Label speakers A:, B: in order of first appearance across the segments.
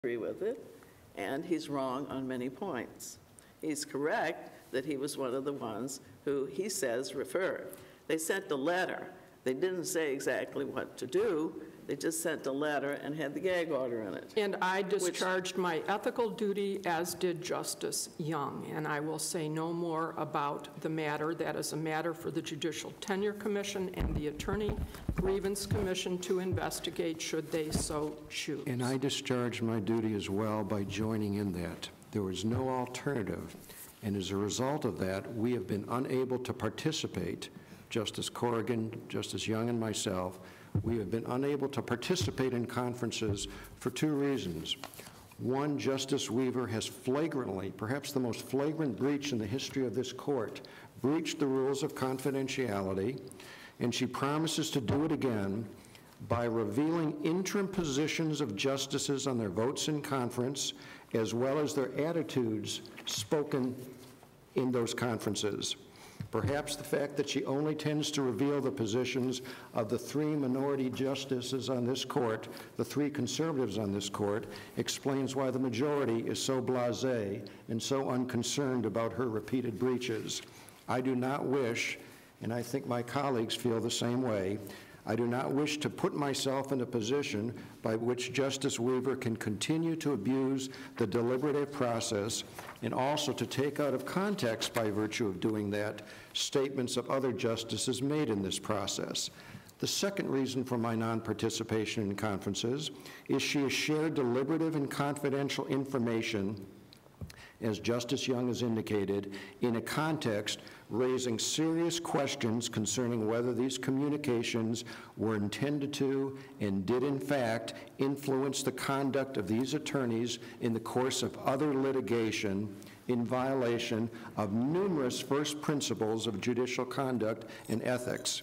A: agree with it, and he's wrong on many points. He's correct that he was one of the ones who he says referred. They sent a letter. They didn't say exactly what to do. They just sent a letter and had the gag order in it.
B: And I discharged my ethical duty, as did Justice Young, and I will say no more about the matter. That is a matter for the Judicial Tenure Commission and the Attorney Grievance Commission to investigate, should they so choose.
C: And I discharged my duty as well by joining in that. There was no alternative, and as a result of that, we have been unable to participate, Justice Corrigan, Justice Young, and myself. We have been unable to participate in conferences for two reasons. One, Justice Weaver has flagrantly, perhaps the most flagrant breach in the history of this court, breached the rules of confidentiality, and she promises to do it again by revealing interim positions of justices on their votes in conference, as well as their attitudes spoken in those conferences. Perhaps the fact that she only tends to reveal the positions of the three minority justices on this court, the three conservatives on this court, explains why the majority is so blasé and so unconcerned about her repeated breaches. I do not wish, and I think my colleagues feel the same way, I do not wish to put myself in a position by which Justice Weaver can continue to abuse the deliberative process and also to take out of context, by virtue of doing that, statements of other justices made in this process. The second reason for my non-participation in conferences is she has shared deliberative and confidential information, as Justice Young has indicated, in a context raising serious questions concerning whether these communications were intended to and did in fact influence the conduct of these attorneys in the course of other litigation in violation of numerous first principles of judicial conduct and ethics.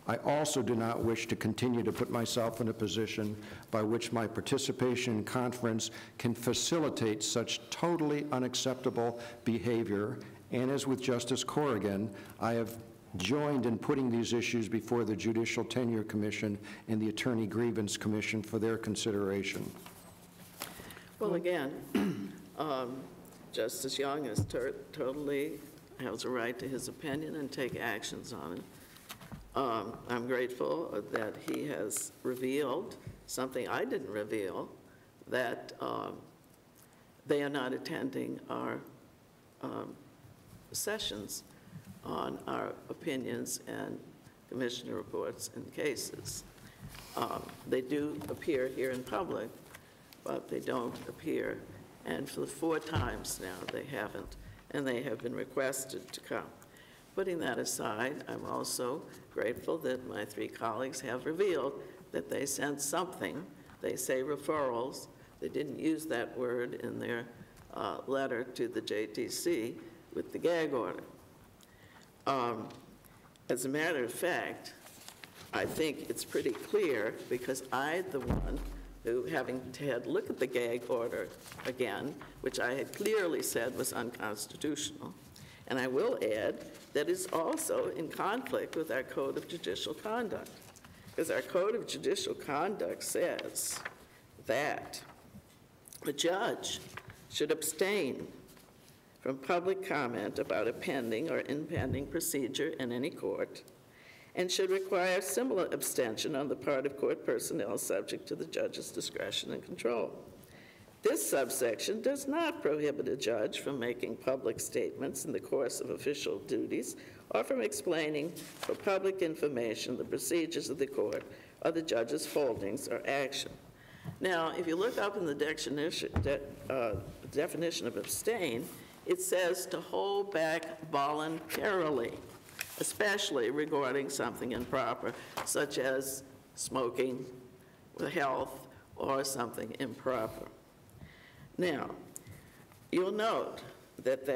C: I also do not wish to continue to put myself in a position by which my participation in conference can facilitate such totally unacceptable behavior. And as with Justice Corrigan, I have joined in putting these issues before the Judicial Tenure Commission and the Attorney Grievance Commission for their consideration.
A: Well, again, Justice Young is totally has a right to his opinion and take actions on it. I'm grateful that he has revealed something I didn't reveal, that they are not attending our sessions on our opinions and commissioner reports and cases. They do appear here in public, but they don't appear. And for the 4 times now, they haven't, and they have been requested to come. Putting that aside, I'm also grateful that my 3 colleagues have revealed that they sent something. They say referrals. They didn't use that word in their letter to the JTC with the gag order. As a matter of fact, I think it's pretty clear, because I'm the one who, having had look at the gag order again, which I had clearly said was unconstitutional, and I will add that it's also in conflict with our Code of Judicial Conduct, because our Code of Judicial Conduct says that a judge should abstain from public comment about a pending or impending procedure in any court, and should require similar abstention on the part of court personnel subject to the judge's discretion and control. This subsection does not prohibit a judge from making public statements in the course of official duties or from explaining for public information the procedures of the court or the judge's holdings or action. Now, if you look up in the definition of abstain, it says to hold back voluntarily, especially regarding something improper, such as smoking, health, or something improper. Now, you'll note that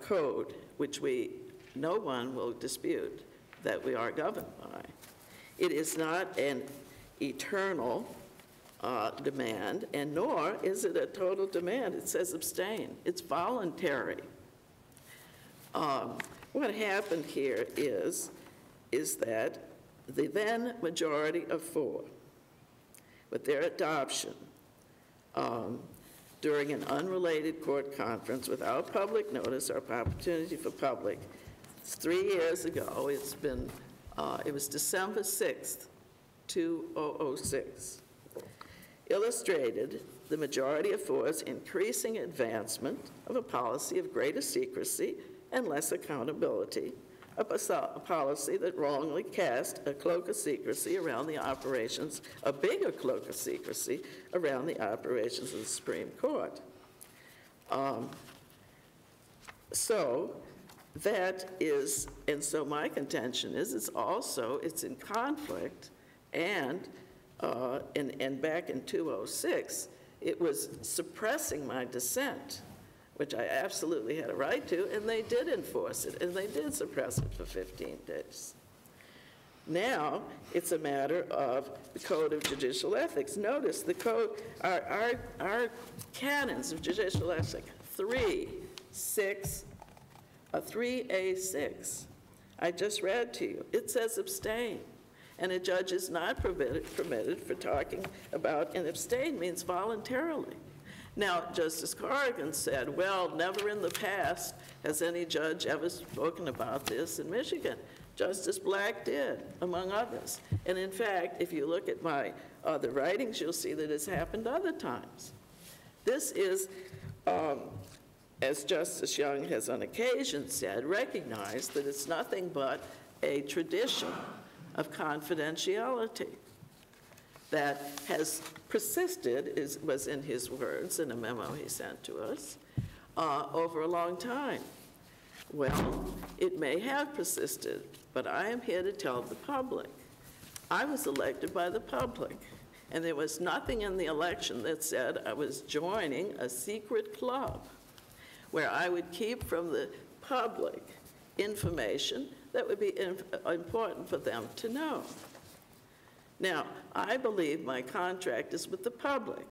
A: code, which no one will dispute that we are governed by, it is not an eternal demand, and nor is it a total demand. It says abstain. It's voluntary. What happened here is that the then majority of 4 with their adoption during an unrelated court conference without public notice or opportunity for public. 3 years ago, it was December 6th, 2006. Illustrated the majority affords increasing advancement of a policy of greater secrecy and less accountability, a policy that wrongly cast a cloak of secrecy around the operations, a bigger cloak of secrecy around the operations of the Supreme Court. So that is, and so my contention is it's in conflict, and back in 2006, it was suppressing my dissent, which I absolutely had a right to, and they did enforce it, and they did suppress it for 15 days. Now, it's a matter of the Code of Judicial Ethics. Notice the code, our canons of judicial ethics, 3A6, I just read to you. It says abstain, and a judge is not permitted for talking about, and abstain means voluntarily. Now, Justice Corrigan said, well, never in the past has any judge ever spoken about this in Michigan. Justice Black did, among others. And in fact, if you look at my other writings, you'll see that it's happened other times. This is, as Justice Young has on occasion said, recognized that it's nothing but a tradition of confidentiality that has persisted, was in his words in a memo he sent to us, over a long time. Well, it may have persisted, but I am here to tell the public. I was elected by the public, and there was nothing in the election that said I was joining a secret club where I would keep from the public information that would be important for them to know. Now, I believe my contract is with the public.